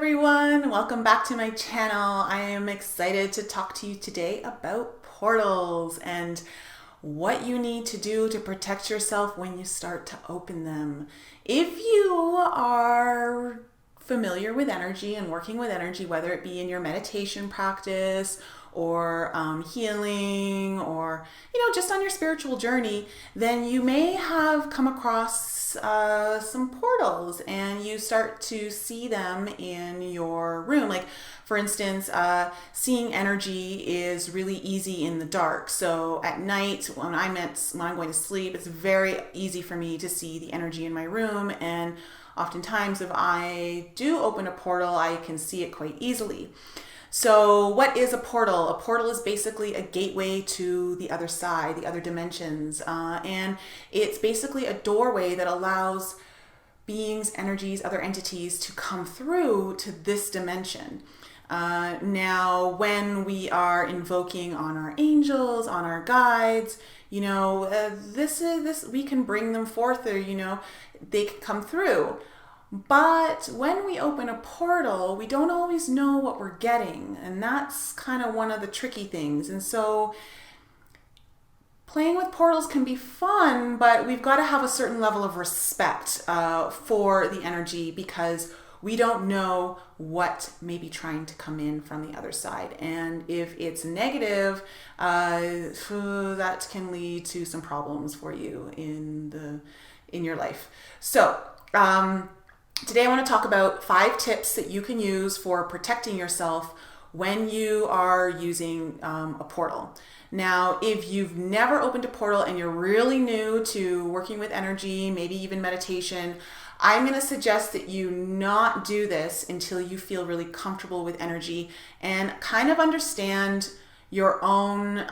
everyone, welcome back to my channel. I am excited to talk to you today about portals and what you need to do to protect yourself when you start to open them. If you are familiar with energy and working with energy, whether it be in your meditation practice or healing or just on your spiritual journey, then you may have come across some portals and you start to see them in your room. Like for instance, seeing energy is really easy in the dark. So at night when I'm going to sleep, it's very easy for me to see the energy in my room, and oftentimes if I do open a portal, I can see it quite easily. So what is a portal? A portal is basically a gateway to the other side, the other dimensions. And it's basically a doorway that allows beings, energies, other entities to come through to this dimension. Now, when we are invoking on our angels, on our guides, this we can bring them forth, or they can come through. But when we open a portal, we don't always know what we're getting, and that's kind of one of the tricky things. And so playing with portals can be fun, but we've got to have a certain level of respect for the energy, because we don't know what may be trying to come in from the other side. And if it's negative, that can lead to some problems for you in your life. So today I want to talk about 5 tips that you can use for protecting yourself when you are using a portal. Now, if you've never opened a portal and you're really new to working with energy, maybe even meditation, I'm going to suggest that you not do this until you feel really comfortable with energy and kind of understand your own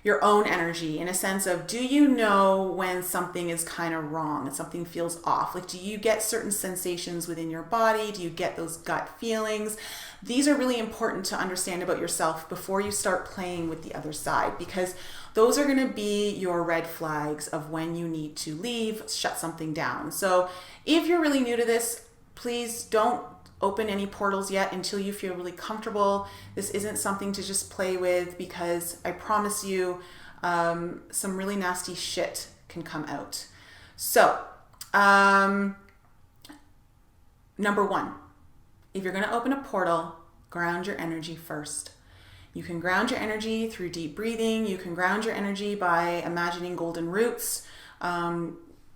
energy, in a sense of, do you know when something is kind of wrong and something feels off? Like, do you get certain sensations within your body? Do you get those gut feelings? These are really important to understand about yourself before you start playing with the other side, because those are going to be your red flags of when you need to leave, shut something down. So if you're really new to this, please don't open any portals yet until you feel really comfortable. This isn't something to just play with, because I promise you some really nasty shit can come out. So number 1, if you're going to open a portal, ground your energy first. You can ground your energy through deep breathing. You can ground your energy by imagining golden roots,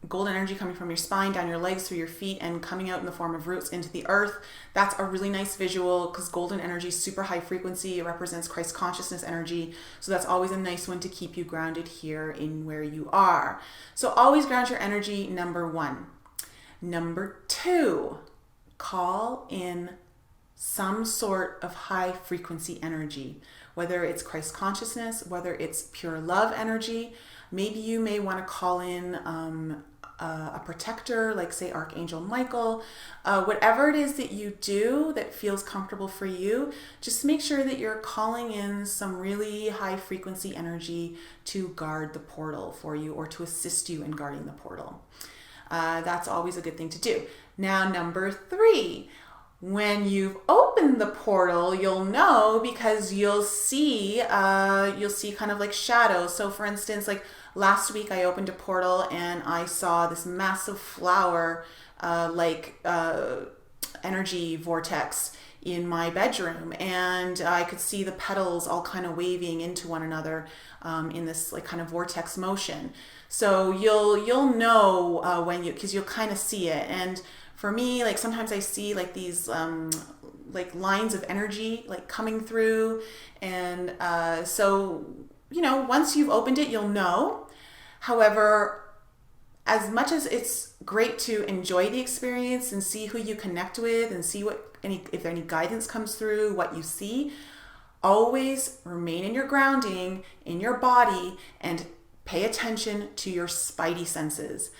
golden energy coming from your spine, down your legs, through your feet, and coming out in the form of roots into the earth. That's a really nice visual, because golden energy is super high frequency. It represents Christ consciousness energy. So that's always a nice one to keep you grounded here in where you are. So always ground your energy, number 1. Number 2, call in some sort of high frequency energy, whether it's Christ consciousness, whether it's pure love energy. Maybe you may want to call in a protector, like say Archangel Michael. Whatever it is that you do that feels comfortable for you, just make sure that you're calling in some really high frequency energy to guard the portal for you, or to assist you in guarding the portal. That's always a good thing to do. Now, number 3, when you've opened the portal, you'll know, because you'll see kind of like shadows. So for instance, like last week I opened a portal and I saw this massive flower energy vortex in my bedroom, and I could see the petals all kind of waving into one another in this like kind of vortex motion. So you'll know because you'll kind of see it. And for me, like sometimes I see like these like lines of energy like coming through, and so once you've opened it, you'll know. However, as much as it's great to enjoy the experience and see who you connect with and see if any guidance comes through, what you see, always remain in your grounding, in your body, and pay attention to your spidey senses.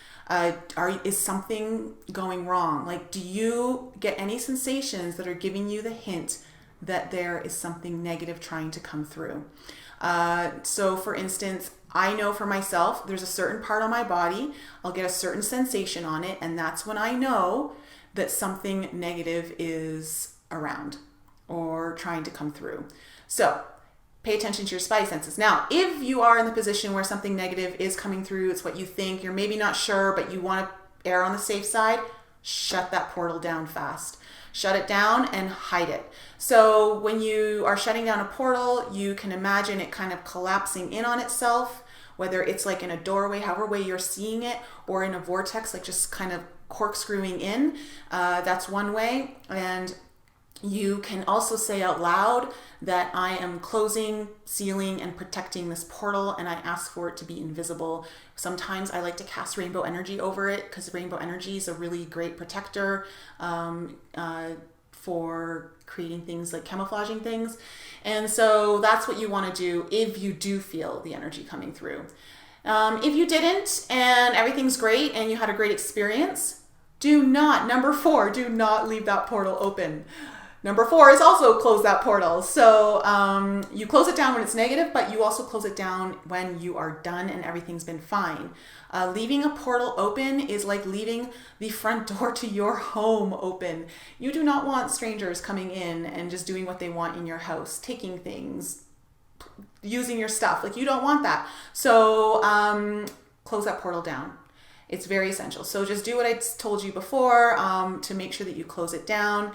Is something going wrong? Like, do you get any sensations that are giving you the hint that there is something negative trying to come through? So for instance, I know for myself, there's a certain part on my body, I'll get a certain sensation on it, and that's when I know that something negative is around or trying to come through. So pay attention to your spidey senses. Now, if you are in the position where something negative is coming through, it's what you think, you're maybe not sure, but you want to err on the safe side, shut that portal down fast. Shut it down and hide it. So when you are shutting down a portal, you can imagine it kind of collapsing in on itself, whether it's like in a doorway, however way you're seeing it, or in a vortex, like just kind of corkscrewing in. That's one way. And you can also say out loud that I am closing, sealing, and protecting this portal, and I ask for it to be invisible. Sometimes I like to cast rainbow energy over it because rainbow energy is a really great protector for creating things like camouflaging things. And so that's what you want to do if you do feel the energy coming through. If you didn't and everything's great and you had a great experience, number 4, do not leave that portal open. Number 4 is also close that portal. So you close it down when it's negative, but you also close it down when you are done and everything's been fine. Leaving a portal open is like leaving the front door to your home open. You do not want strangers coming in and just doing what they want in your house, taking things, using your stuff. Like, you don't want that. So close that portal down. It's very essential. So just do what I told you before to make sure that you close it down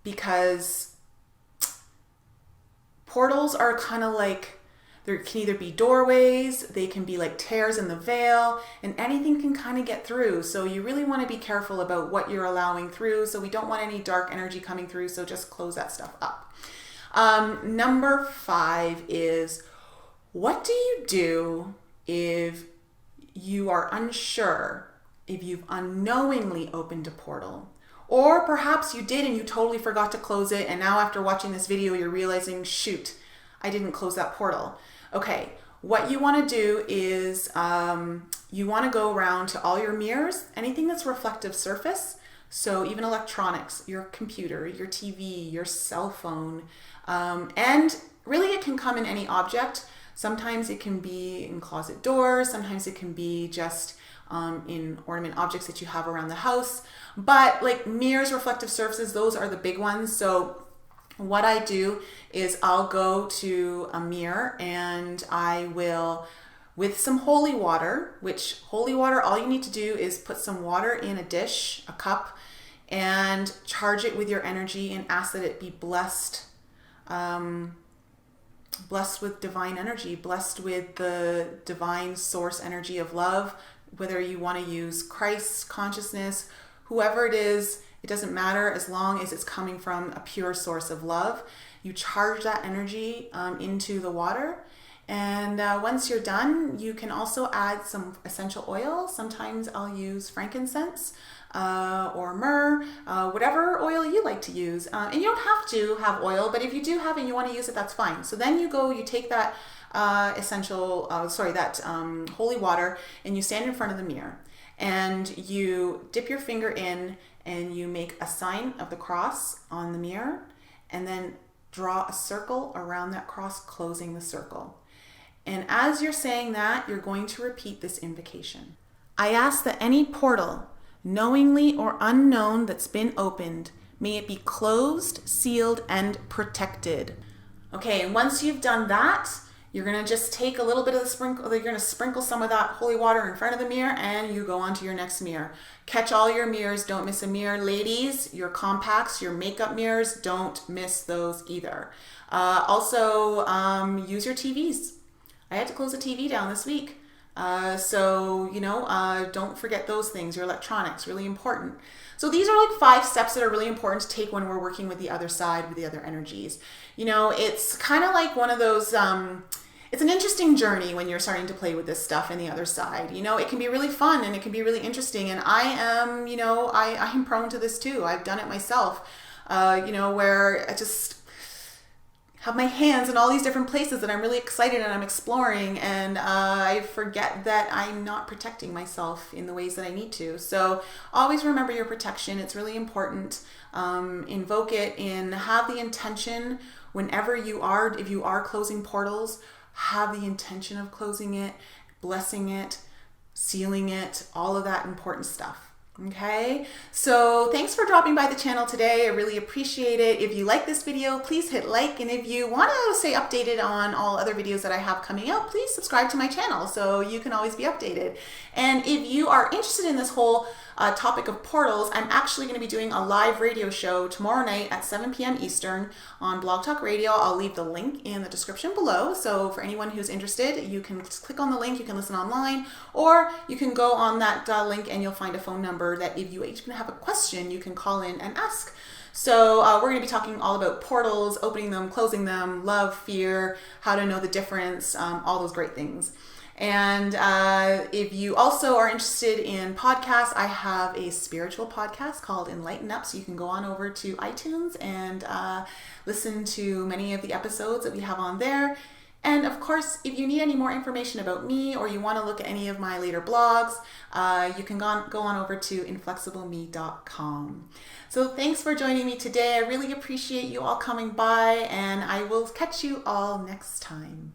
because portals are kind of like, there can either be doorways, they can be like tears in the veil, and anything can kind of get through. So you really want to be careful about what you're allowing through. So we don't want any dark energy coming through. So just close that stuff up. Number 5 is, what do you do if you are unsure if you've unknowingly opened a portal? Or perhaps you did and you totally forgot to close it, and now after watching this video you're realizing, shoot, I didn't close that portal. Okay, what you want to do is you want to go around to all your mirrors, anything that's reflective surface, so even electronics, your computer, your TV, your cell phone, and really it can come in any object. Sometimes it can be in closet doors, sometimes it can be just in ornament objects that you have around the house. But like mirrors, reflective surfaces, those are the big ones. So what I do is I'll go to a mirror and I will, with some holy water, which holy water, all you need to do is put some water in a dish, a cup, and charge it with your energy and ask that it be blessed. Blessed with divine energy, blessed with the divine source energy of love, whether you want to use Christ's consciousness, whoever it is, it doesn't matter as long as it's coming from a pure source of love. You charge that energy into the water. And once you're done, you can also add some essential oil. Sometimes I'll use frankincense or myrrh, whatever oil you like to use. And you don't have to have oil, but if you do have it and you want to use it, that's fine. So then you take that holy water, and you stand in front of the mirror and you dip your finger in and you make a sign of the cross on the mirror and then draw a circle around that cross, closing the circle. And as you're saying that, you're going to repeat this invocation. I ask that any portal, knowingly or unknown, that's been opened, may it be closed, sealed, and protected. Okay, and once you've done that, you're going to just take a little bit of the sprinkle, you're going to sprinkle some of that holy water in front of the mirror, and you go on to your next mirror. Catch all your mirrors, don't miss a mirror. Ladies, your compacts, your makeup mirrors, don't miss those either. Also, use your TVs. I had to close the TV down this week. Don't forget those things, your electronics, really important. So these are like 5 steps that are really important to take when we're working with the other side, with the other energies. It's kind of like one of those, it's an interesting journey when you're starting to play with this stuff and the other side. It can be really fun and it can be really interesting. And I am prone to this too. I've done it myself, where I just have my hands in all these different places that I'm really excited and I'm exploring, and I forget that I'm not protecting myself in the ways that I need to. So always remember your protection. It's really important. Invoke it and have the intention whenever if you are closing portals, have the intention of closing it, blessing it, sealing it, all of that important stuff. Okay, so thanks for dropping by the channel today. I really appreciate it. If you like this video, please hit like. And if you want to stay updated on all other videos that I have coming out, please subscribe to my channel so you can always be updated. And if you are interested in this whole topic of portals, I'm actually going to be doing a live radio show tomorrow night at 7 p.m. Eastern on Blog Talk Radio. I'll leave the link in the description below. So for anyone who's interested, you can click on the link, you can listen online, or you can go on that link and you'll find a phone number that if you even have a question, you can call in and ask. So we're going to be talking all about portals, opening them, closing them, love, fear, how to know the difference, all those great things. And if you also are interested in podcasts, I have a spiritual podcast called Enlighten Up. So you can go on over to iTunes and listen to many of the episodes that we have on there. And of course, if you need any more information about me or you want to look at any of my later blogs, you can go on over to inflexibleme.com. So thanks for joining me today. I really appreciate you all coming by, and I will catch you all next time.